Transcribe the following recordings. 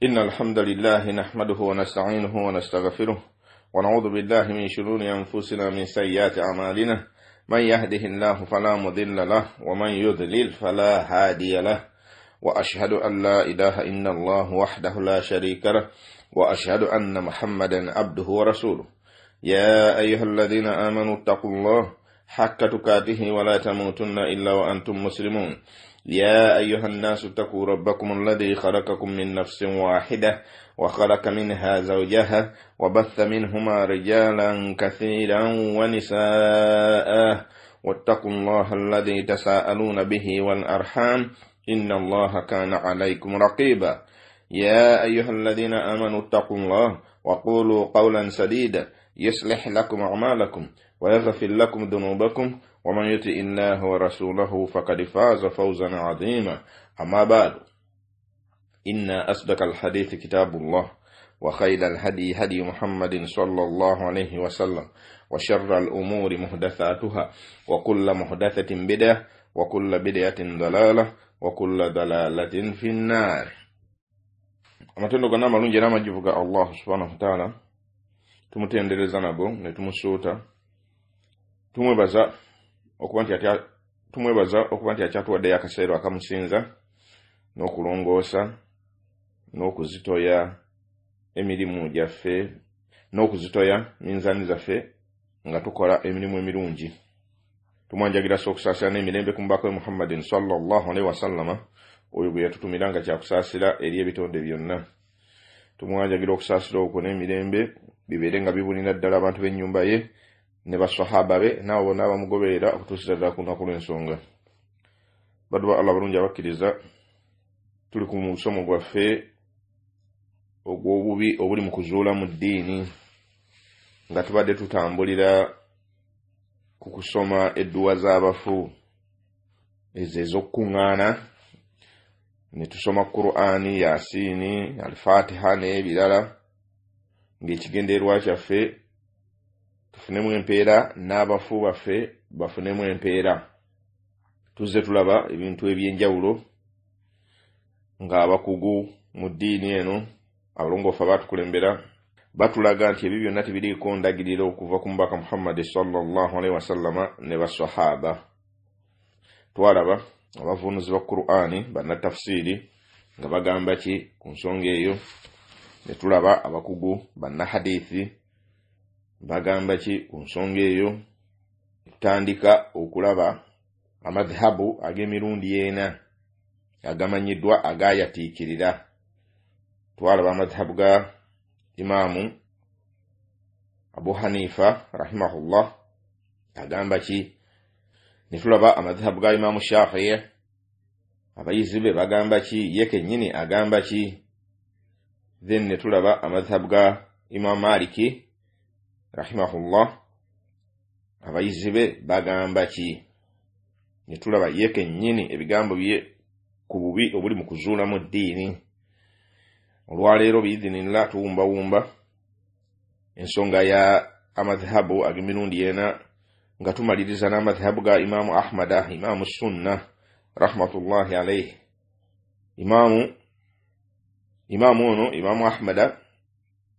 إن الحمد لله نحمده ونستعينه ونستغفره ونعوذ بالله من شرور أنفسنا من سيئات أعمالنا من يهده الله فلا مضل له ومن يضلل فلا هادي له وأشهد أن لا إله إلا الله وحده لا شريك له وأشهد أن محمدا عبده ورسوله يا أيها الذين آمنوا اتقوا الله حق تقاته ولا تموتن إلا وأنتم مسلمون يا أيها الناس اتقوا ربكم الذي خلقكم من نفس واحدة وخلق منها زوجها وبث منهما رجالا كثيرا ونساء واتقوا الله الذي تساءلون به والأرحام إن الله كان عليكم رقيبا يا أيها الذين آمنوا اتقوا الله وقولوا قولا سديدا يصلح لكم أعمالكم ويغفر لكم ذنوبكم ومن يطع الله ورسوله فقد فاز فوزا عظيما أما بعد إن أصدق الحديث كتاب الله وخير الهدي هدي محمد صلى الله عليه وسلم وشر الأمور محدثاتها وكل محدثة بدعة وكل بدعة ضلالة وكل ضلالة في النار. Amatendo gana malungi na majivuga Allah subhanahu wa ta'ala tumutendereza nago ne tumusuuta tumwebaza okubanti akyatuwadde akaseera akamusinza n'okulongoosa n'okuzitoya emirimu gyaffe n'okuzitoya minzaani zaffe nga tukola emirimu emirungi. Tumwanjagira okusaasira n'emirembe ku mubaka we Muhammadin sallallahu alaihi wasallama oyo gwe yatutumira nga kyakusaasira eri ebitonde byonna. Tumwanjagira okusaasira okwo n'emirembe bibeere nga bibulira ddala abantu b'ennyumba ye ne basahaba be nabo bonna abamugoberera okutuusira ddala ku lunaku lw'ensonga. Baddu ba Allah balungi abakkiriza, tuli ku musomo gwaffe ogw'obubi obuli mu kuzuula mu ddiini nga tubadde tutambulira ku kusoma edduwa z'abafu ezo ez'okkuŋŋaana ne tusoma Qur'ani, Yaasiini, Al-Fatiha n'ebirala ng'ekigendererwa kyaffe tufunemu empeera n'abafu baffe bafunemu empeera. Tuzze tulaba ebintu eby'enjawulo ng'abakugu mu ddiini eno abalongoofu abatukulembera batulaga nti ebyo byonna tebiriiko ndagiriro okuva ku mubaka Muhammad sallallahu alaihi wasallama ne basahaba. Twalaba abavunuzi ba Qur'ani bannatafsiri nga bagamba ki ku nsonga eyo, ne tulaba abakugu bannahadithi bagamba ki ku nsonga eyo. Tutandika okulaba amadhabu ag'emirundi yeena agamanyiddwa agayatiikirira. Twalaba amadhabu ga Imaamu Abu Hanifa rahimahullah agamba ki, ne tulaba amadhabu ga Imaamu Shafi'i abayizi be bagamba ki, ye kennyini agamba ki. Then ne tulaba amadhabu ga Imaamu Maliki rahimahullah abayizi be bagamba ki. Ne tulaba ye kennyini ebigambo bye ku bubi obuli mu kuzuula mu ddiini. Olwaleero biidhinillah tuwumbawumba ensonga ya amadhabu ag'emirundi yeena nga tumaliriza n'amadhabu ga Imaamu Ahmada, Imaamu Sunna rahmatullahi alayhi. Imaamu ono Imaamu Ahmada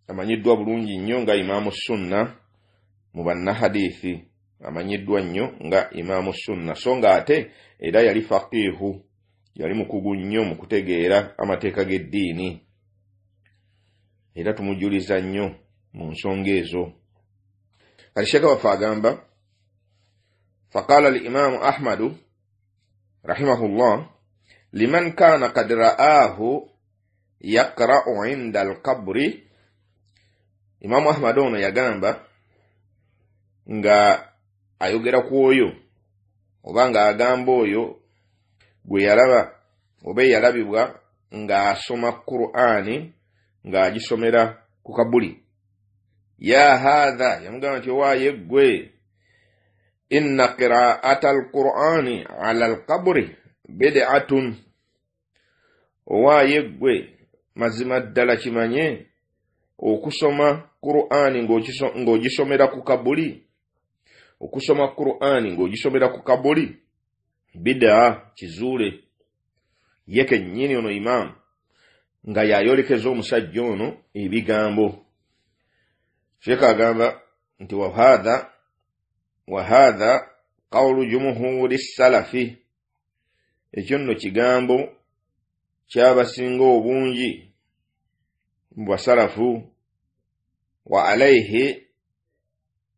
amanyiddwa bulungi nnyo nga Imaamu Sunna mu bannahadithi, amanyiddwa nnyo nga Imaamu Sunna, so nga ate era yali faqiihu, yali mukugu nnyo mu kutegeera amateeka g'eddiini, era tumujuliza nnyo mu nsonga ezo. Kati Sheikh waffe agamba faqala al-Imaamu Ahmadu rahimahullah liman kana qad ra'ahu yaqra'u 'inda al-qabri. Imaamu Ahmad ono yagamba nga ayogera ku oyo oba nga agamba oyo gwe yalaba oba yalabibwa nga asoma Qur'ani nga agisomera ku kabuli. Ya hadha, yamugamba nti owaaye gwe, inna qira'ata al-Qur'ani ala al-qabri bid'atun. Owaaye gwe, mazima ddala kimanye okusoma Qur'ani ng'ogisomera ku kabuli, okusoma Qur'ani ng'ogisomera ku kabuli bid'a, kizuule. Ye kennyini ono Imaamu nga yayolekeza omusajja ono ebigambo. Sheikh agamba nti wa hadha qawlu jumhuri salafi, ekyo nno kigambo ky'abasinga obungi mu basalafu. Wa alayhi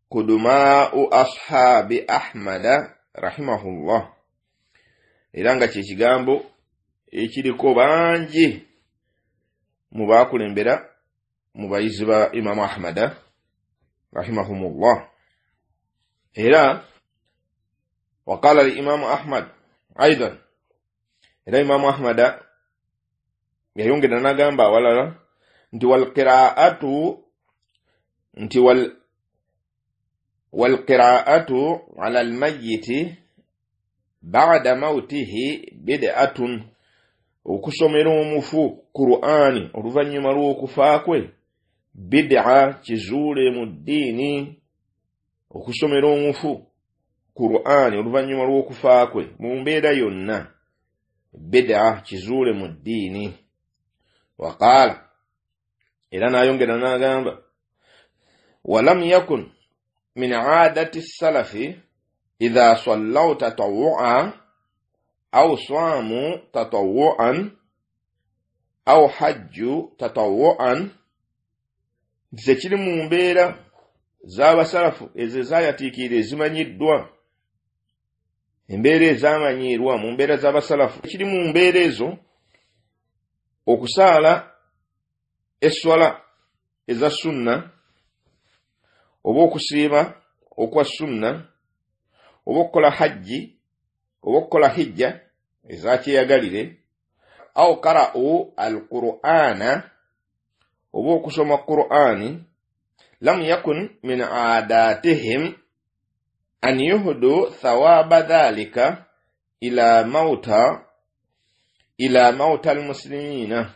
kudumaa'u ashabi ahmada rahimahullah, era nga kye kigambo ekiriko bangi mu baakulembera mu bayizi ba Imamu Ahmada rahimahumullah. Era waqala al-Imamu Ahmad aidan, era Imamu Ahmada yayongera n'agamba awalala nti walqira'atu ala al-mayyiti ba'da mawtihi bid'atun, okusomera omufu Qur'ani oluvannyuma lw'okufa kwe bid'a, kizuule mu ddiini. Okusomera omufu Qur'ani oluvannyuma lw'okufa kwe mu mbeera yonna bid'a, kizuule mu ddiini. Waqaala, era n'ayongera n'agamba walam yakun min aadati salafi idha sallaw tatawwu'an aw saamu tatawwu'an aw hajju tatawwu'an, tekiri mu mbeera z'abasalafu ezo ezayatiikira ezimanyiddwa, embeera ezamanyirwa mu mbeera z'abasalafu. Ekiri mu mbeera ezo okusaala eswala eza sunna, oba okusiiba okwa sunna, oba okukola hajji, oba okukola hijja ezakyeyagalire, aw qara'u al-Qur'ana, oba okusoma Qur'ani. Lam yakun min aadatihim an yuhdu thawaba dhalika ila mauta al-muslimina.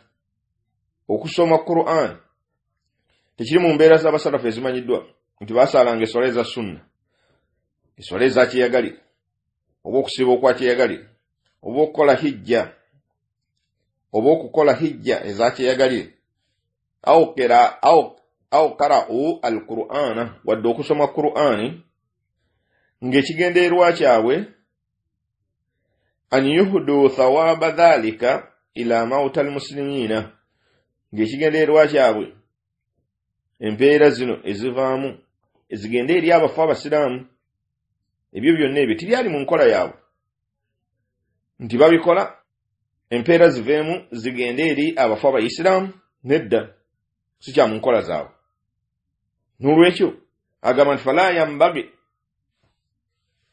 Okusoma Qur'an tekiri mu mbeera z'abasalafu ezimanyiddwa nti basaalanga eswala eza sunna, eswala ezakyeyagalire, oba okusiiba okwakyeyagalire, oba okukola hijja, oba okukola hijja ezakyeyagalire, aw qara'u al-Qur'ana, wadde okusoma Qur'ani ng'ekigendeerwa kyabwe an yuhdu thawaba dhalika ila mauta al-muslimina, ng'ekigendeerwa kyabwe empeera zino ezivaamu ezigenda eri abafu abasiraamu. Ebyo byonna ebyo tibyali mu nkola yaabwe nti babikola empeera ziveemu zigenda eri abafu abayisiraamu, nedda, si kya mu nkola zaabwe. N'olwekyo agamba nti fala yambagi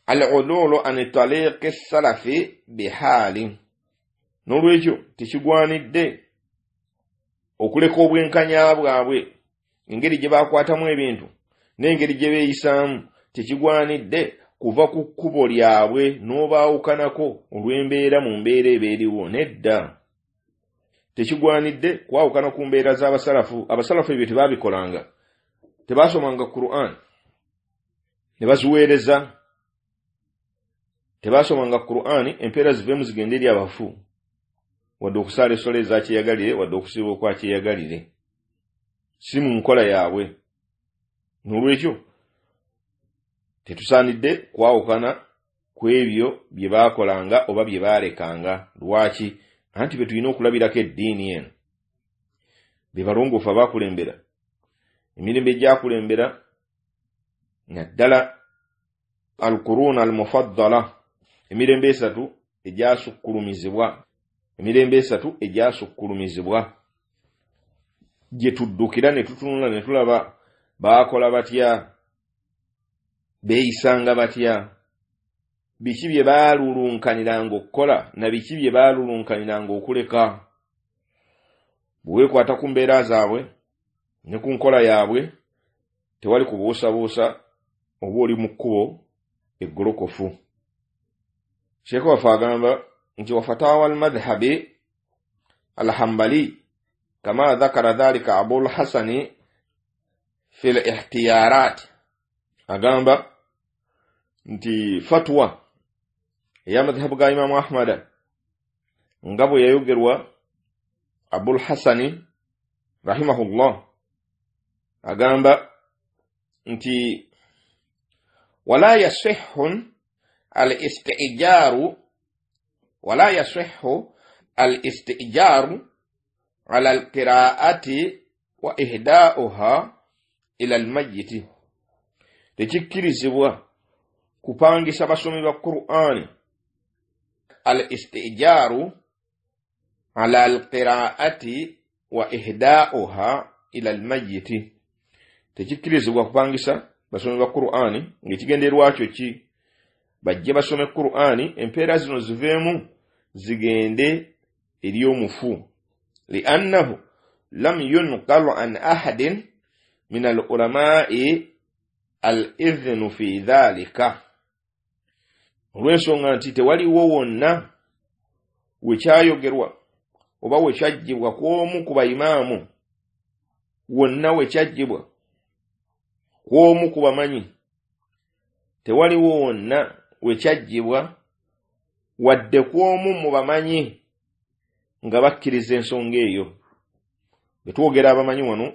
al-udulu an taliqi salafi bihaali, n'olwekyo tekigwanidde okuleka obwenkanya bwabwe, engeri gye bakwatamu ebintu n'engeri gye beeyisaamu, tekigwanidde kuva ku kkubo lyabwe n'obaawukanako olw'embeera mu mbeera ebeeriwo, nedda. Tekigwanidde kwawukana ku mbeera z'abasalafu. Abasalafu ebyo tebaabikolanga, tebaasomanga Qur'an ne baziweereza, tebaasomanga Qur'ani empeera ziveemu zigenda eri abafu, wadde okusaala essola ezakyeyagalire, wadde okusiiba okwakyeyagalire, si mu nkola yaabwe. N'olwekyo tetusaanidde kwawukana ku ebyo bye baakolanga oba bye baalekanga. Lwaki? Anti be tulina okulabirako eddiini eno, be balongoofu abaakulembera, emirembe egyakulembera, naddala al-Qur'an al-mufaddala, emirembe esatu egyasukkulumizibwa, gye tuddukira ne tutunula ne tulaba baakola batya, beeyisanga batya, biki bye baalulunkaniranga okukola na biki bye baalulunkaniranga okuleka. Bwe weekwata ku mbeera zaabwe ne ku nkola yaabwe, tewali kubuusabuusa oba oli mu kkubo eggolokofu. Sheikh waffe agamba nti wa fatawa al-madhhabi al-Hanbali kama dhakara dhalika Abul Hasani fi al-ihtiyarat, agamba nti fatwa eya madhhabu ga Imamu Ahmada nga bwe yayogerwa Abul Hasani rahimahullah agamba nti wala yasihhu al-isti'jaru ala al-qira'ati wa ihda'uha ila al-mayyit. Tekikirizibwa kupangisa basomi ba Qur'ani al-isti'jaru ala al-qira'ati wa ihda'uha ila al-mayyit. Tekikirizibwa kupangisa basomi ba Qur'ani ngekigenderwakyo ki bajje basome Qur'ani empeera zino ziveemu zigende eri omufu li'annahu lam yunqal an ahadin min al-ulama'i al-idhnu fi dhalika. Olw'ensonga nti tewaliwo wonna wekyayogerwa oba wekyajjibwa kw'omu ku bayimaamu wonna wekyajjibwa kw'omu ku bamanyi tewaliwo wonna wekyajjibwa wadde kw'omu mu bamanyi nga bakkiriza ensonga eyo. Betwogera abamanyi wano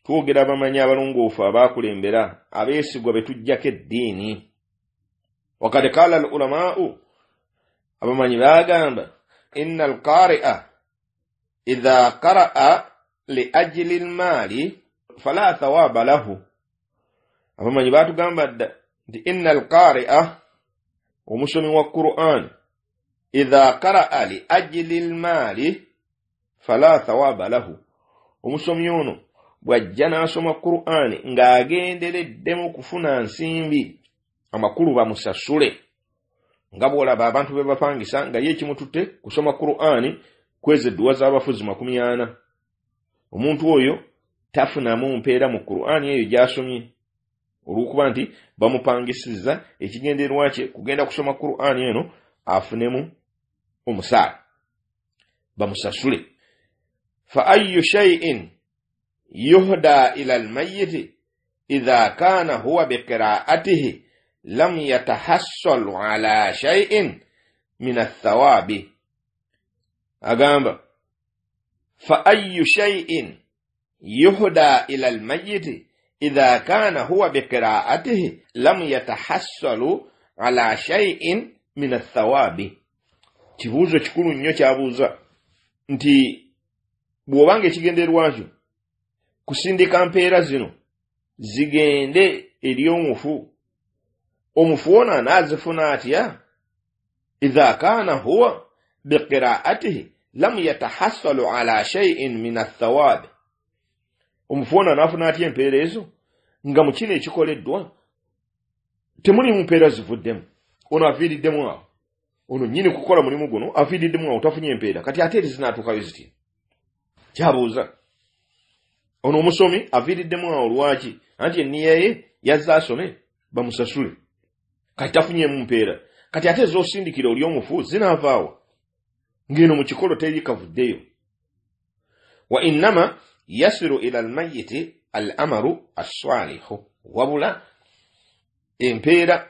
twogera abamanyi abalongoofu abaakulembera abeesigwa betujjako eddiini. Wakad qala al-ulama'u abamanyi baagamba inna al-qari'a idha qara'a li ajli al-mali fala thawaba lahu. Abamanyi baatugamba dda nti inna al-qari'a omusomi wa Qur'an idha qara'a li ajli al-mali fala thawaba lahu. Omusomi ono bw'ajja n'asoma Qur'ani ng'agendereddemu kufuna nsimbi amakulu bamusasule nga bw'olaba abantu be bapangisa nga ye ekimututte kusoma Qur'ani kweza edduwa z'abafuzi 40. Omuntu oyo tafunamu mpeera mu Qur'ani eyo gy'asomye olw'okuba nti bamupangisiza ekigenderwa kye kugenda kusoma Qur'ani eno afunemu omusaala bamusasule. Fa ayyu shay'in yuhda ila al-mayyit idha kana huwa biqira'atihi lam yatahassal ala shay'in min ath-thawabi. Agamba fa ayyu shay'in yuhda ila al-mayyit idha kana huwa biqira'atihi lam yatahassalu ala shay'in min ath-thawabi. Kibuuzo kikulu nnyo kyabuuza nti bw'obanga ekigenderwakyo kusindika mpeera zino zigende eri omufu, omufu ono anaazifuna atya? Idha kana huwa biqira'atihi lam yatahassalu ala shay'in min ath-thawab. Omufu ono anaafuna atya empeera ezo nga mu kino ekikoleddwa temulimu mpeera zivuddemu? Ono afiiriddemu awo, ono nnyini kukola mulimu guno afiiriddemu awo, tafunye empeera. Kati ate eri zinaatuukayo zitya? Kyabuuza. Ono omusomi afiiriddemu awo lwaki? Anti enniya ye yazze asome bamusasule, kati tafunyemu mpeera. Kati ate z'osindikira oli omufu zinaavaawa ng'eno mu kikolo teri kavuddeyo. Wa innama yasiru ila al-mayyiti al-amaru as-salihu. Wabula empeera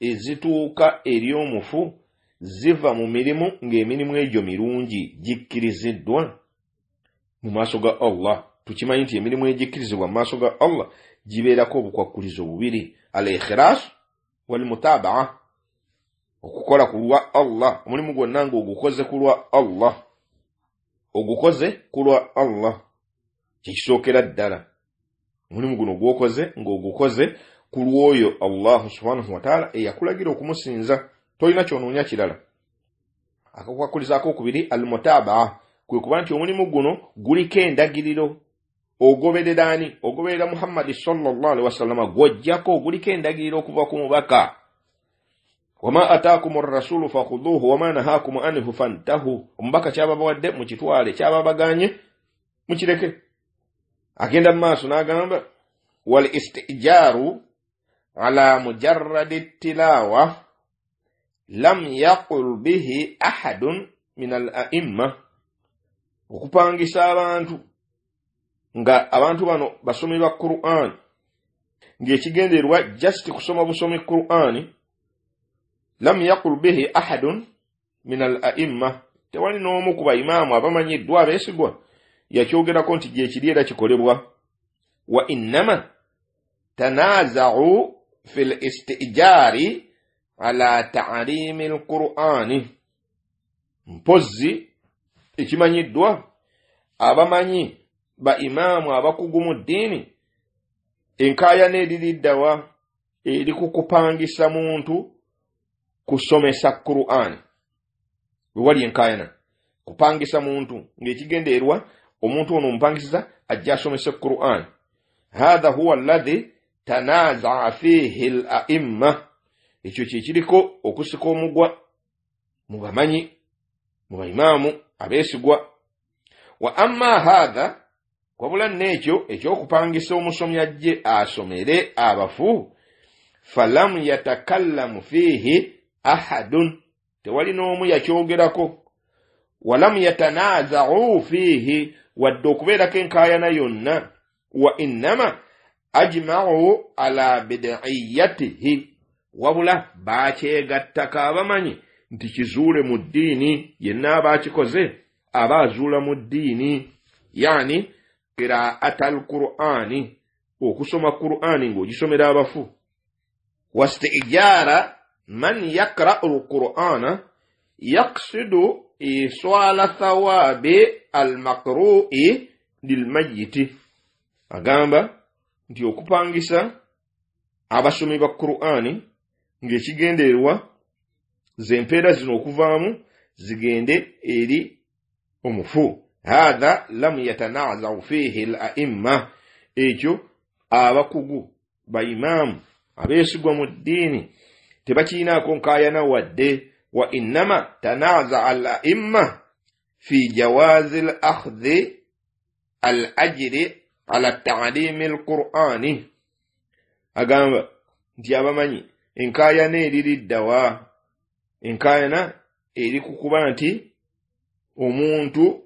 ezituuka eri omufu ziva mu mirimu ng'emirimu egyo mirungi gikkiriziddwa mu maaso ga Allah. Tukimanyi nti emirimu egikkirizibwa mu maaso ga Allah gibeerako obukwakkulizo bubiri: al-ikhlas wal-mutaba'a. Okukola ku lwa Allah, omulimu gwonna ng'ogukoze ku lwa Allah, ogukoze ku lwa Allah kyekisookera ddala. Omulimu guno gwokoze ng'ogukoze ku lw'oyo Allah subhanahu wa ta'ala eyakulagira okumusinza, tolina kyonoonya kirala. Akakwakkulizaako okubiri al-mutaba'a, kwe kuba nti omulimu guno guliko endagiriro. Ogoberera ani? Ogoberera Muhammad sallallahu alaihi wasallam, gwojjako guliko endagiriro okuva ku mubaka. Wama ataakum ar-rasulu fakhudhuhu wama nahakum anhu fantahu. Omubaka kyababawadde mukitwale, kyababaganye mukireke. Agenda mu maaso n'agamba wal istijaru ala mujarradi tilawa lam yaqul bihi ahadun min al-a'imma. Okupangisa abantu nga abantu bano basomi ba Qur'an ng'ekigenderwa just kusoma busomi Qur'ani, lam yaqul bihi ahadun min al-a'imma, tewali n'omu ku bayimaamu abamanyiddwa abeesigwa yakyogerako nti gye kiri era kikolebwa. Wa innama tanaaza'u fil istijaari ala ta'limi al-Qur'ani. Mpozzi ekimanyiddwa abamanyi ba imaamu abakugu mu ddiini enkaayana eririddawa eri ku kupangisa muntu kusomesa Qur'ani. Wewali enkaayana kupangisa muntu ng'ekigendeerwa omuntu ono omupangisiza ajja asomese Qur'ani. Hadha huwa alladhi tanaaza'a fihi al-a'imma. Ekyo kiriko okusika omugwa mu bamanyi mu baimaamu abeesigwa. Wa amma hadha wabula n'ekyo ekyokupangisa omusomi ajje asomere abafu falam yatakallamu fihi ahadun, tewali n'omu yakyogerako. Walam yatanaaza'u fihi, wadde okubeerako enkaayana yonna. Wa innama ajma'u ala bid'iyyatihi, wabula bakyegattako abamanyi nti kizuule mu ddiini, yenna abakikoze aba azuula mu ddiini. Yani qiraa'ata al-Qur'ani, okusoma Qur'ani ng'ogisomera abafu. Wastijaara man yaqra'u al-Qur'ana yaqsidu iswala thawabi al-maqru'i lilmayyiti. Agamba nti okupangisa abasomi ba Qur'ani ng'ekigendeerwa zempeera zino okuvaamu zigende eri omufu. Hadha lam yatanaza'u fihi al-a'imma, ekyo abakugu bayimaamu abeesigwa mu ddiini tebakiinaako nkaayana wadde. Wa innama tanaza'a al-a'imma fi jawaazi al-akhdhi al-ajri ala ta'limi al-Qur'ani. Agamba nti abamanyi enkaayana eririddawa, enkaayana eri kukuba nti omuntu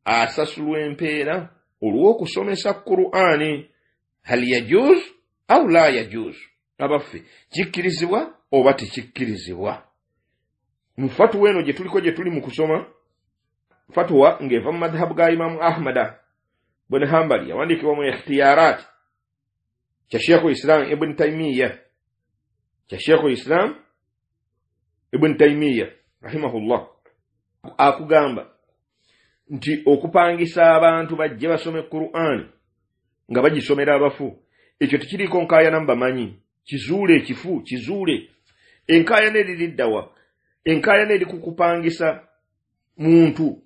asasulwa empeera olw'okusomesa Qur'ani. Hal yajuz aw la yajuz? Abaffe kikkirizibwa oba tekikkirizibwa? Mu fatwa eno gye tuli mu kusoma fatwa ng'eva mu madhhabu ga Imaamu Ahmada bin Hanbali yawandiikibwa mu ikhtiyarat kya Sheikhul Islam Ibn Taymiyyah rahimahullah, akugamba nti okupangisa abantu bajje basome Qur'ani nga bagisomera abafu, ekyo tekiriiko nkaayana mubamanyi. Kizuule ekifu, kizuule. Enkaayana eririddawa? Enkaayana eri kukupangisa muntu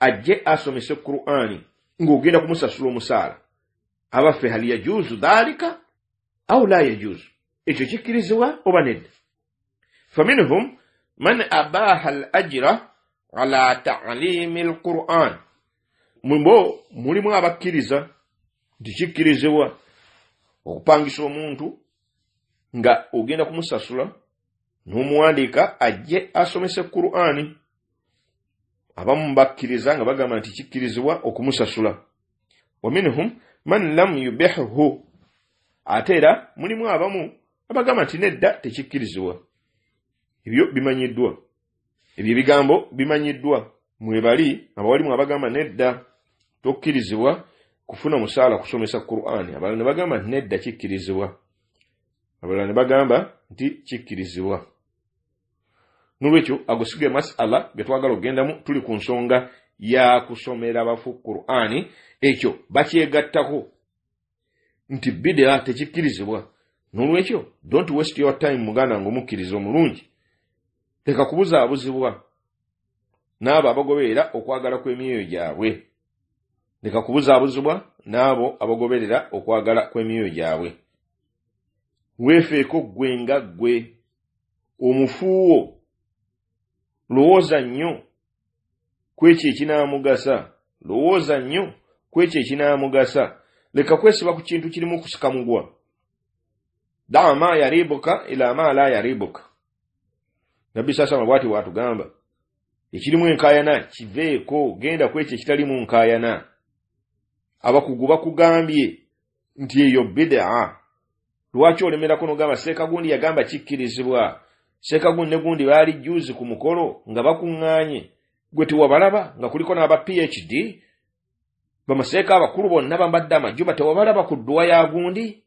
ajje asomese Qur'ani ng'ogenda kumusasula omusaala. Abaffe hal yajuzu dhalika aw la yajuzu? Ekyo kikkirizibwa oba nedda? Faminhum man abaha al-ajra ala ta'limi al-Qur'an. Mulimu abakkiriza nti kikkirizibwa okupangisa omuntu nga ogenda kumusasula n'omuwandiika ajje asomese Qur'ani. Abamu bakkiriza nga bagamba nti kikkirizibwa okumusasula. Wa minhum man lam yubihuhu, ate era mulimu abamu abagamba nti nedda tekikkirizibwa. Ebyo bimanyiddwa, ebyo ebigambo bimanyiddwa. Mwebali abawalimu abagamba nedda tokkirizibwa kufuna musaala kusomesa Qur'ani. Abalala ne bagamba nti nedda kikkirizibwa, abalala ne bagamba nti kikkirizibwa. Nolwekyo agusige masala getwagala okugendamu, tuli ku nsonga ya kusomera abafu Qur'ani. Ekyo bakyegattako nti bid'a tekikkirizibwa. Nolwekyo don't waste your time muganda ng'omukkiriza omulungi. Leka kubuzaabuzibwa n'abo abagoberera okwagala kw'emyoyo gyabwe. Leka kubuzaabuzibwa n'abo abagoberera okwagala kw'emyoyo gyabwe. Weefeeko ggwe nga ggwe omufuuwo. Lowooza nnyo ku ekyo ekinaamugasa. Lowooza nnyo ku ekyo ekinaamugasa. Leka kwesiba ku kintu kirimu kusika mugwa. Daa ma yaribuka ila ma la yaribuka. Nabbi sasa bw'ati bw'atugamba ekirimu enkaayana kiveeko, genda ku ekyo ekitalimu nkaayana. Abakugu bakugambye nti eyo bid'a. Lwaki olemerako n'ogamba Seeka gundi yagamba kikkirizibwa? Sekagun ne gundi bali juzi ku mukolo nga bakuŋŋaanye gwe tewabalaba nga kuliko n'aba PhD bamaseeka abakulu bonna bambadde amajjuba tewabalaba ku dduwa ya gundi.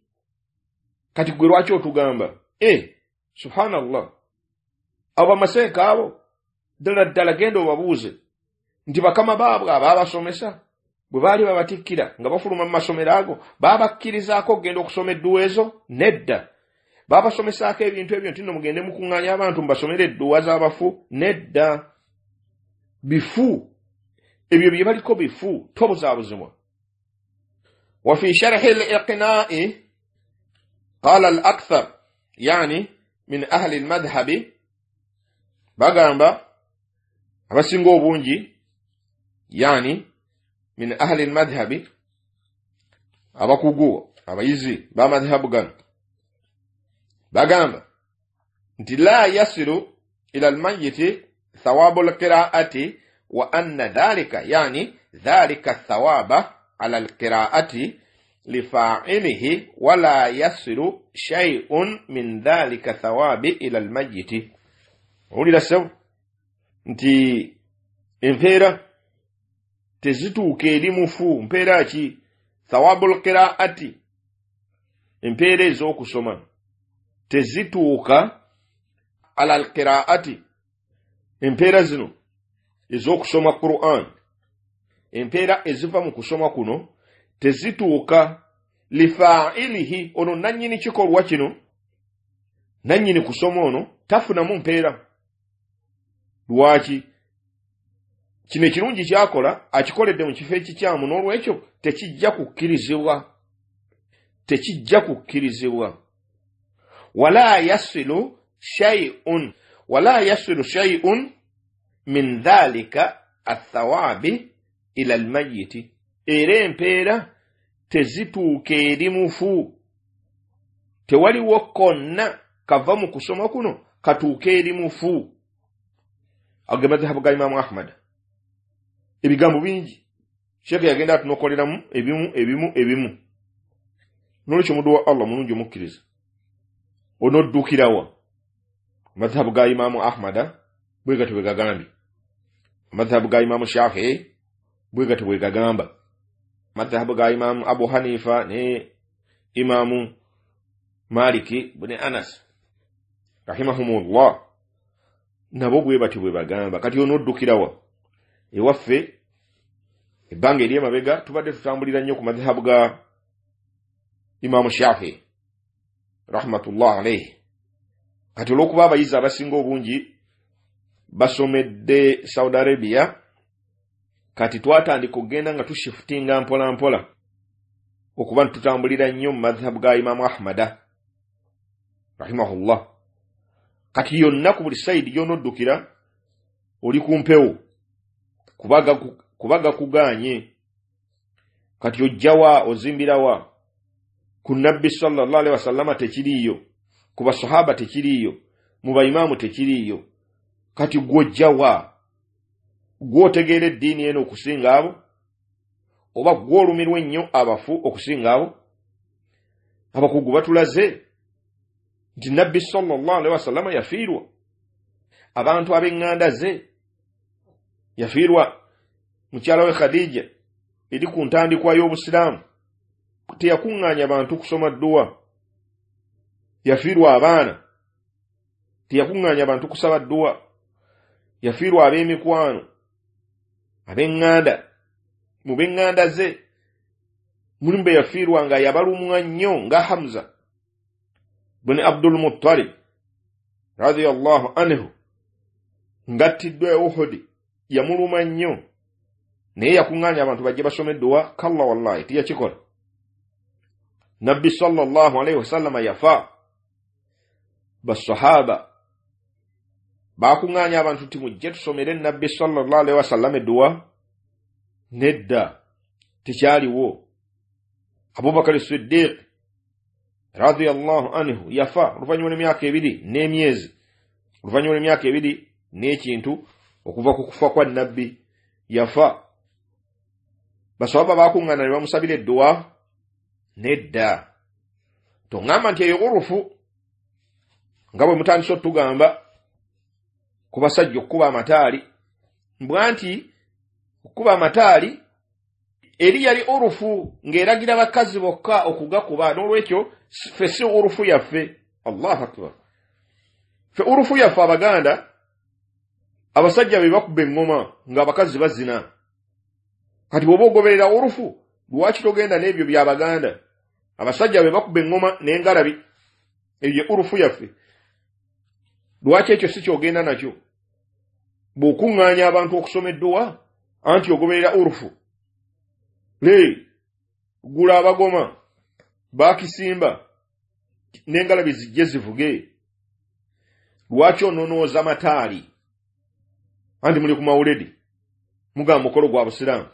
Kati gwe lwaki otugamba subhanallah abo bamaseeka abo ddala genda obabuuze nti bakama baabwe abaabasomesa bwe baali babatikkira nga bafuluma mu masomero ago baabakkirizaako okugenda okusoma edduwa ezo? Nedda. Baabasomesaako ebintu ebyo nti nno mugende mukuŋŋaanya abantu mubasomere edduwa z'abafu? Nedda. Bifu ebyo bye baliko bifu tobuzaabuzibwa. وفي شرح الإقناء قال الأكثر يعني من أهل المذهب bagamba abasinga obungi yani min ahli almadhhabi abakugu abayizi ba madhhabu gano bagamba nti la yasilu ila almayyit thawabu alqira'ati wa anna dhalika yani dhalika thawaba ala alqira'ati lifa'ilihi wa la yasilu shay'un min dhalika thawabi ila almayyit. Ulira sawa nti empeera tezituuka eri mufu. Mpeera ki? Thawabul qiraati, empeera ez'okusoma tezituuka ala alqiraati. Empeera zino ez'okusoma Qur'an, empeera eziva mu kusoma kuno tezituuka lifa'ilihi, ono nannyini kikolwa kino, nannyini kusoma ono tafunamu mpeera. Lwaki? Kino ekirungi kyakola akikoledde mu kifo ekikyamu, n'olwekyo tekijja kukkirizibwa. Tekijja kukkirizibwa. Wala yasilu shay'un min dhalika athawabi ila almayyiti. Era empeera tezituuka eri mufu. Tewaliwo konna kava mu kusoma kuno katuuka eri mufu. Agemadhabu ga Imam Ahmad ebigambo bingi Sheikh yagenda atunokoleramu ebimu. Nolekyo mudu wa Allah mulungi omukkiriza onoddukirawa madhhabu ga Imam Ahmad bwe gatyo bwe gagambye, madhhabu ga Imam Shafi'i bwe gatyo bwe gagamba, madhhabu ga Imam Abu Hanifa ne Imam Maliki ibn Anas rahimahumullah nabo bwe batyo bwe bagamba. Kati onoddukirawa ewaffe ebbanga eri emabega tubadde tutambulira nnyo ku madhhabu ga Imam Shafi'i rahmatullah alayhi. Kati olw'okuba abayizi abasinga obungi basomedde Saudi Arabia, kati twatandika okugenda nga tushifutinga mpola mpola okuba tutambulira nnyo mu madhhabu ga Imam Ahmad rahimahullah. Kati yonna ku buli sayidi gy'onoddukira oli kumpewo kubaga kuganye. Kati ojjawa ozimbirawa ku Nabbi sallallahu alaihi wasallam tekiriyo, ku basahaba tekiriyo, mu baimaamu tekiriyo. Kati gwojjawa gwotegeera eddiini eno okusinga abo, oba gwolumirwa ennyo abafu okusinga abo? Abakugu batulaze nti Nabbi sallallahu alaihi wasallam yafiirwa, abantu ab'eŋŋanda ze yafiirwa. Mukyala we Khadija eri ku ntandikwa y'Obusiraamu teyakuŋŋaanya abantu kusoma dduwa, yafiirwa abaana, teyakuŋŋaanya abantu kusaba dduwa, yafiirwa ab'emikwano, ab'eŋŋanda. Mu b'eŋŋanda ze mulimu be yafiirwa nga yabalumwa nnyo nga Hamza bni Abdul Muttalib radiyallahu anhu, ngattiddwa e Uhud, yamuluma nnyo naye yakuŋŋaanya abantu bajje basome dduwa? Kalla wallahi tiyakikola. Nabbi sallallahu alaihi wasallam yafa, basahaba bakuŋŋaanya abantu ti mujje tusomere Nabbi sallallahu alaihi wasallam edduwa? Nedda, tekyaliwo. Abubakar Siddiq radiyallahu anhu yafa oluvannyuma lw'emyaka 2 n'emyezi, oluvannyuma lw'emyaka 2 n'ekintu okuva ku kufa kwa Nabbi yafa. Basahaba bakuŋŋaana ne bamusabira edduwa? Nedda. Toŋŋamba nti eyo urufu nga bwe mutandise otugamba ku basajja okuba amataali mbwanti okuba amataali eri yali urufu ng'eragira bakazi bokka okugakuba n'olwekyo ffe si urufu yaffe. Allahu akbar. Ffe urufu yaffe Abaganda abasajja be bakuba eŋŋoma ng'abakazi bazina. Kati bw'oba ogoberera urufu lwaki togenda n'ebyo by'Abaganda abasajja be bakuba eŋŋoma n'engalabi ebyo urufu yaffe lwaki ekyo si kyogenda nakyo? Bw'okuŋŋaanya abantu okusoma edduwa anti ogoberera urufu. Gula abagoma bakisimba n'engalabi zijje zivuge. Lwaki ononooza mataali anti muli ku mawuledi mugamba mukolo gwa Busiraamu?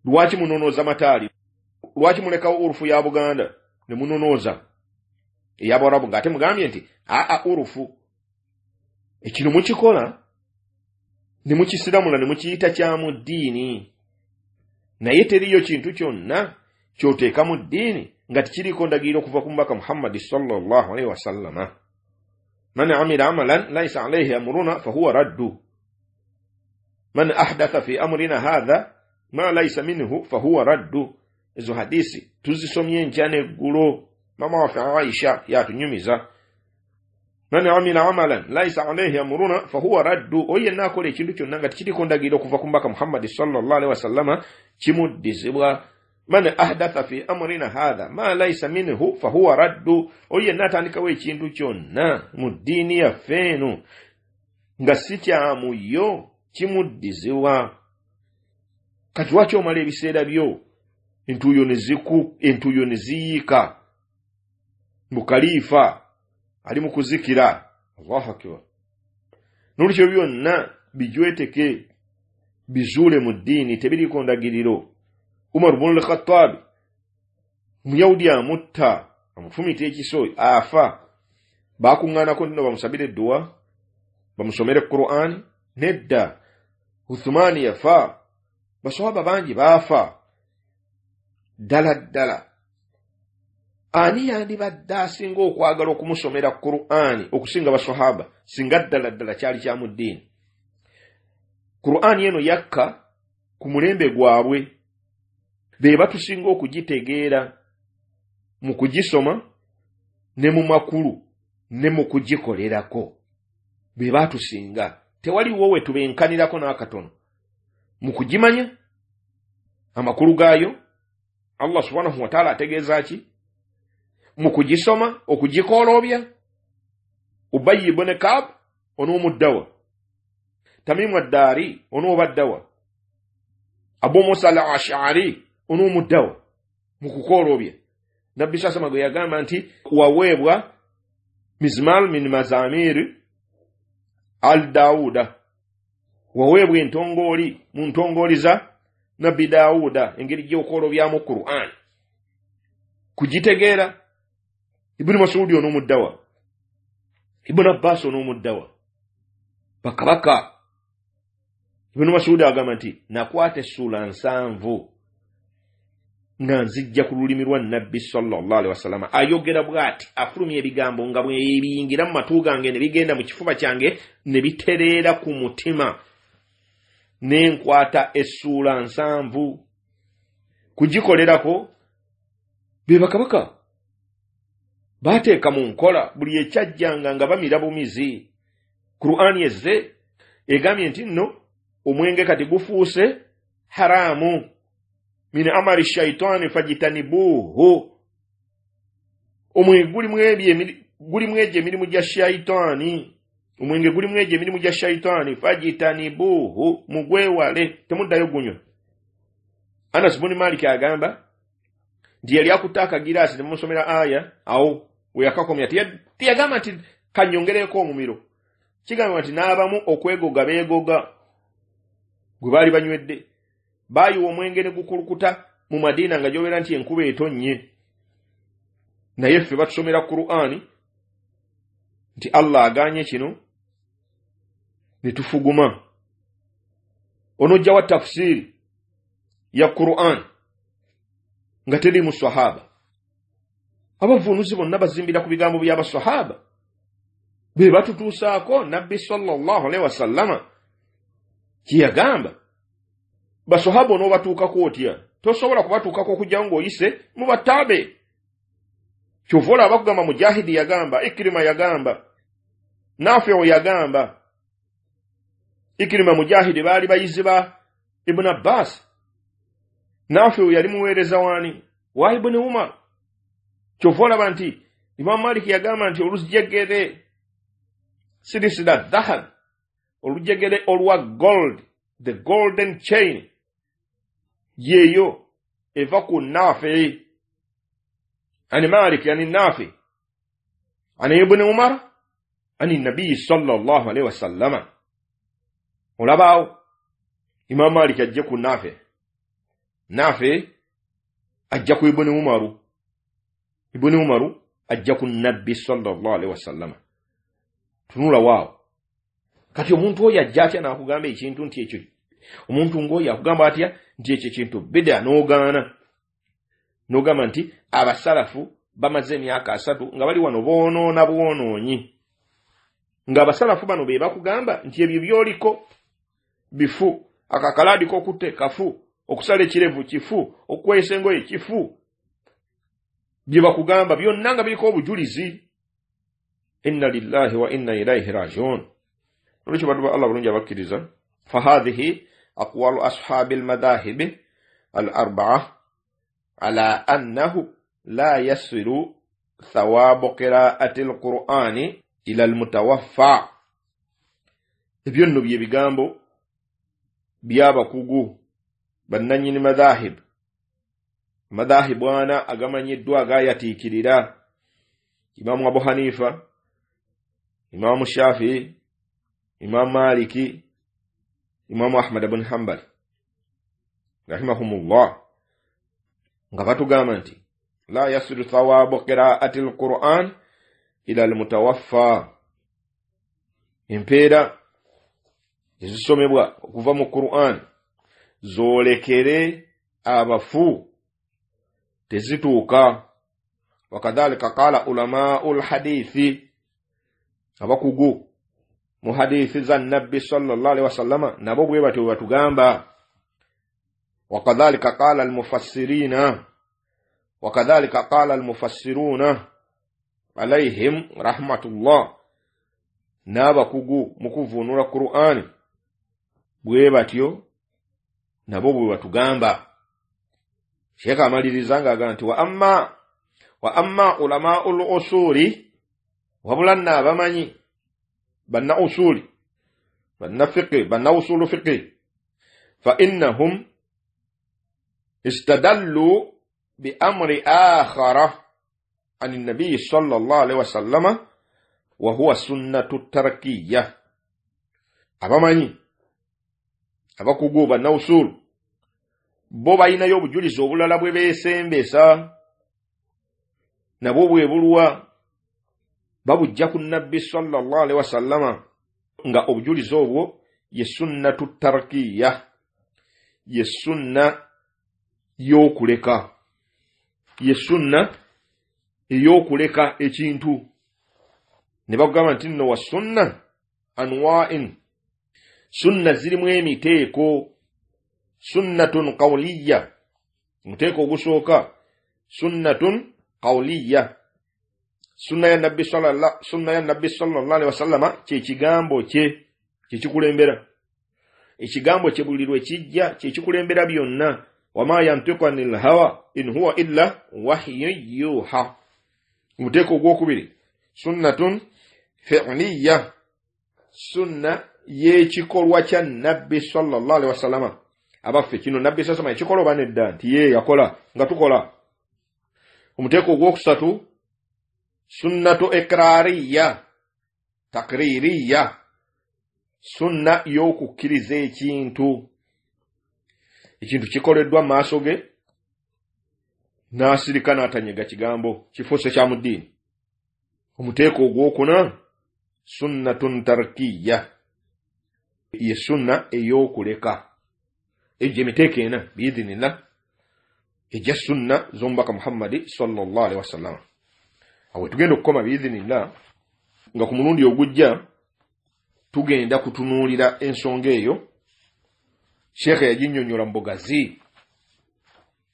Lwaki munonooza mataali? Lwaki mulekawo urufu ya Buganda ne munonooza ey'Abarabu ng'ate mugambye nti urufu ekino mukikola ne mukisiramula ne mukiyita kya mu ddiini, naye teriyo kintu kyonna ky'oteeka mu ddiini nga tikiriiko ndagiriro okuva ku mubaka Muhammad sallallahu alaihi wasallama. Man amila amalan laysa alayhi amruna fahuwa raddu. Man ahdatha fi amrina hadha ma laysa minhu fahuwa raddu. Ezo hadisi tuzisomye enkya n'eggulo. Mama waffe Aisha yatunyumiza. Man amila amalan laysa alayhi amruna fahuwa raddu. Oyo yenna akola ekintu kyonna nga tikiriko ndagiriro okuva ku mubaka Muhammad sallallahu alaihi wasallama kimuddizibwa. Man ahdatha fi amrina hadha ma laysa minhu fahuwa raddu. Oyo yenna atandikawo ekintu kyonna mu ddiini yaffe eno nga si kyamu yo kimuddizibwa. Kati lwaki omala ebiseera byo entuuyo ne ziyiika mu kalifa ali mu kuzikira? Allahu akbar. N'olwekyo byonna bijweteke bizuule mu ddiini tebiriiko ndagiriro. Umar ibn al-Khattab Muyahudi amutta amufumita ekiso afa. Bakuŋŋaanako nno bamusabire edduwa bamusomere Qur'an. Nedda. Uthmani yafa. Baswahaba bangi baafa. Ddala ani yandibadde asinga okwagala okumusomera Qur'an okusinga baswahaba singa ddala kyali kya mu ddiini? Qur'an eno yakka ku mulembe gwabwe be batusinga okugitegeera mu kugisoma ne mu makulu ne mu kugikolerako. Be batusinga. Tewali wowe tubenkanirako n'akatono mu kugimanya amakulu gaayo. Allah subhanahu wa ta'ala ategeeza ki? Mu kugisoma okugikoolobya. Ubayy ibn Ka'b onoomuddawa. Tamimu ad-Dari onoobaddawa. Abu Musa al-Ash'ari onoomuddawa mu kukoolobya. Nabbi sasama gwe yagamba nti waweebwa mizmal min mazamir al-Dawuda. Waweebwa entongooli mu ntongooli za Nabbi Dawuda engeri gy'okoolobyamu Qur'an. Kugitegeera Ibn Mas'ud onoomuddawa. Ibn Abbas onoomuddawa. Bakabaka Ibn Mas'ud agamba nti nakwata essula 7 nga nzijja ku lulimi lwa Nabbi sallallahu alaihi wasallam ayogera bw'ati afulumya ebigambo nga bwe biyingira mu matu gange ne bigenda mu kifuba kyange ne bitereera ku mutima. Nenkwata essula 7 kugikolerako. Be bakabaka bateeka mu nkola buli ekyajjanga nga bamira bumizi. Qur'an yezze egambye nti nno omwenge kati gufuuse haramu. Min amali shaitani fajitanibuhu. Omwenge gulimu egyo emirimu gya shaitani. Omwenge gulimu egyo emirimu gya shaitani fajitanibuhu. Mugwewale temuddayo gunywa. Anas ibn Malik agamba nti yali akutte akagiraasi ne mumusomera aya awo we yakakomya tiyagamba nti kanyongereko omumiro. Kigamba nti n'abamu okwegoga beegoga gwe baali banywedde. Baayiwa omwenge ne gukulukuta mu Madina nga gyobera nti enkuba etonnye. Naye ffe batusomera Qur'ani nti Allah aganye kino ne tufuguma. Onojja wa tafsiri ya Qur'an nga teri mu sahaba. Abavunuzi bonna bazimbira ku bigambo by'abasahaba. be batutuusaako nabbi sallallahu alaihi wasallama kiyagamba. Basahaba n'obatuukako otya? Tosobola kubatuukako okujja ng'oyise mu batabe. Kyova bakugamba Mujahidi yagamba, Ikrima yagamba, Nafi'u yagamba. Ikrima Mujahidi baali bayizi ba Ibn Abbas. Nafi'u yali muweereza wani wa Ibn Umar. Kyova olaba nti Imam Malik yagamba nti olujegere sirisida dhahab, olujegere olwa gold, the golden chain, yeyo eva ku Nafi, ani Malik yani Nafi, ani Ibn Umar, ani Nabi sallallahu alaihi wasallama. Olabaawo Imam Malik ajja ku Nafi, Nafi ajja ku Ibn Umaru, Ibn Umaru ajja ku Nabi sallallahu alaihi wasallama. Tunula waawo. Kati omuntu oyo ajja atya n'akugamba ekintu nti ekyo, omuntu ng'oyo akugamba atya nti ekyo kintu bid'a n'ogaana. N'ogamba nti abasalafu bamaze emyaka 3 nga bali wano boonoona bwonoonyi. Ng'abasalafu bano be bakugamba nti ebyo byoliko bifu, akakalaadi k'okutte kafu, okusala ekirevu kifu, okukwesa engoye kifu. Bye bakugamba byonna nga biriko obujulizi. Inna lillahi wa inna ilayhi raji'un. Olwekyo bantu ba Allah bulungi abakkiriza, fahadhihi aqwalu ashabi almadahib al-arba'a ala annahu la yasiru thawabu qira'ati al-Qur'ani ila al-mutawaffa. Ebyo nno bye bigambo by'abakugu bannanyini madahib. Madahib wana agamanyiddwa agayatiikirira: Imamu Abu Hanifa, Imamu Shafi'i, Imamu Maliki, Imamu Ahmad ibn Hanbal rahimahumullah, nga batugamba nti la yasiru thawabu qira'ati al-Qur'an ila al-mutawaffa. Empeera ezisomebwa okuva mu Qur'an zoolekere abafu tezituuka. Wakadhalika qala ulama'ul hadithi, abakugu mu hadithi za Nabbi sallallahu alaihi wasallama nabo bwe batyo batugamba. Wakadhalika qala al-mufassirina, wakadhalika qala al-mufassiruna alaihim rahmatullah, n'abakugu mu kuvunula Qur'an bwe batyo nabo bwe batugamba. Sheikh amaliriza ng'agamba nti wa amma ulama'ul usuli, wabulanna abamanyi banna usuli, banna fiqh, banna usulu fiqh, fa innahum istadallu bi amri akhara an an-nabi sallallahu alaihi wasallama wa huwa sunnatu tarkiyyah. Abamanyi abakugu banna usulu bo balinayo obujulizi obulala bwe beesembesa, nabwo bwe bulwa babujja ku Nabbi sallallahu alaihi wasallama, nga obujulizi obwo ye sunnatu tarkiya, ye sunna y'okuleka, ye sunna ey'okuleka ekintu. Ne bagamba nti nno wa sunna anwa'in, sunna zirimu emiteeko. Sunnatun qawliya, muteeko ogusooka sunnatun qawliya, sunna ya Nabbi sallallahu alaihi wasallama kyekigambo kye kyekikulembera. Ekigambo kye buli lwe kijja kyekikulembera byonna. Wama yantiqu anil hawa in huwa illa wahyun yuha. Muteeko ogwokubiri sunnatun fi'liya, sunna y'ekikolwa kya Nabbi sallallahu alaihi wasallama. Abaffe kino Nabbi sasa ekikola banedda nti ye yakola nga tukola. Omuteeko ogwokusatu sunnatu ikrariya takririya, sunna y'okukkiriza ekintu kikoleddwa maaso ge n'asirika n'atanyega kigambo kifuuse kya mu ddiini. Omuteeko ogwokuna sunnatun tarkiya, ye sunna ey'okuleka. Ejje miteeke ena biidhinillah ejja sunna z'omubaka Muhammadi sallallahu alaihi wasallam. Awe tugenda okukoma biidhinillah nga ku mulundi ogujja tugenda kutunuulira ensonga eyo sheekhe yaginnyonnyola mu bugazi,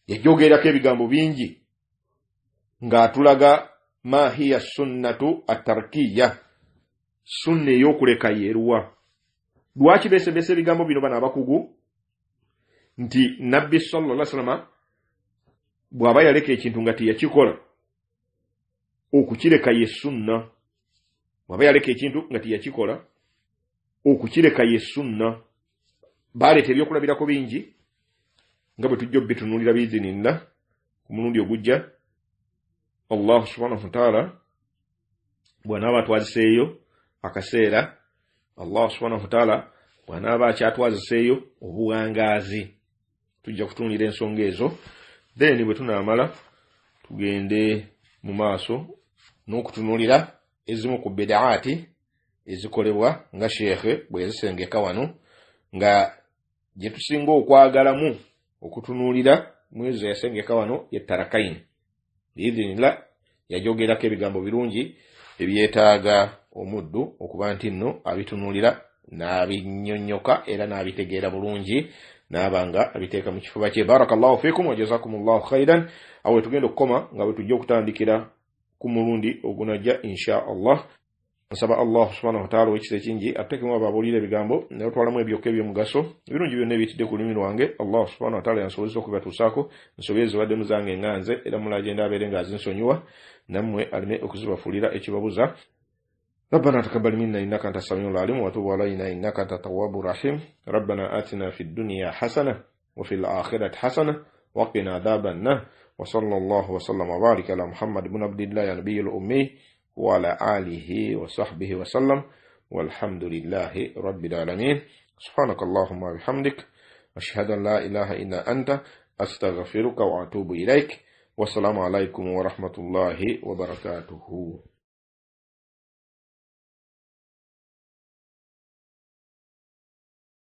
yajoogerako ebigambo bingi ng'atulaga ma hiya sunnatu atarkiya, sunna ey'okuleka yeeruwa. Lwaki beesebese ebigambo bino bano abakugu? Nti nabbi sallallahu alaihi wasallam bw'aba yaleka ekintu nga teyakikola, okukireka ye sunna. Bw'aba yaleka ekintu nga teyakikola, okukireka ye sunna. Baleeta ebyokulabirako bingi nga bwe tujja obitunuulira biizinillah ku mulundi ogujja. Allah subhanahu wa ta'ala bw'anaaba atwaziseeyo akaseera, Allah subhanahu wa ta'ala bw'anaaba akyatwaziseeyo obuwangaazi, tujja kutunuulira ensonga ezo. Then bwe tunaamala tugende mu maaso n'okutunuulira ezimu ku bid'aati ezikolebwa nga sheekhe bwe yazisengeka wano, nga gye tusinga okwagalamu okutunuulira mwezi yasengeka wano ye tarakaini. Biidhinillah yajoogerako ebigambo birungi ebyetaaga omuddu okuba nti nno abitunuulira n'abinnyonnyoka era n'abitegeera bulungi n'abanga abiteeka mu kifuba kye. Barakallahu fikum wa jazakumullahu khairan. Awe tugenda okukoma nga bwe tujja okutandikira ku mulundi ogunajja insha Allah. Nsaba Allah subhanahu wa ta'ala wekisa kingi atekemu ababuulira ebigambo n'otwalamu ebyokka eby'omugaso ebirungi byonna ebiyitidde ku lulimi lwange. Allah subhanahu wa ta'ala yansobozesa okubatuusaako ensobi ezibaddemu zange enganze, era mulagenda abeere ng'azinsonyiwa, nammwe aleme okuzibafuulira ekibabuza. ربنا تقبل منا إنك أنت السميع العليم وتب علينا إنك أنت التواب الرحيم. ربنا آتنا في الدنيا حسنة وفي الآخرة حسنة وقنا عذاب النار. وصلى الله وسلم وبارك على محمد بن عبد الله النبي الأمي وعلى آله وصحبه وسلم والحمد لله رب العالمين. سبحانك اللهم وبحمدك أشهد أن لا إله إلا أنت أستغفرك وأتوب إليك. والسلام عليكم ورحمة الله وبركاته.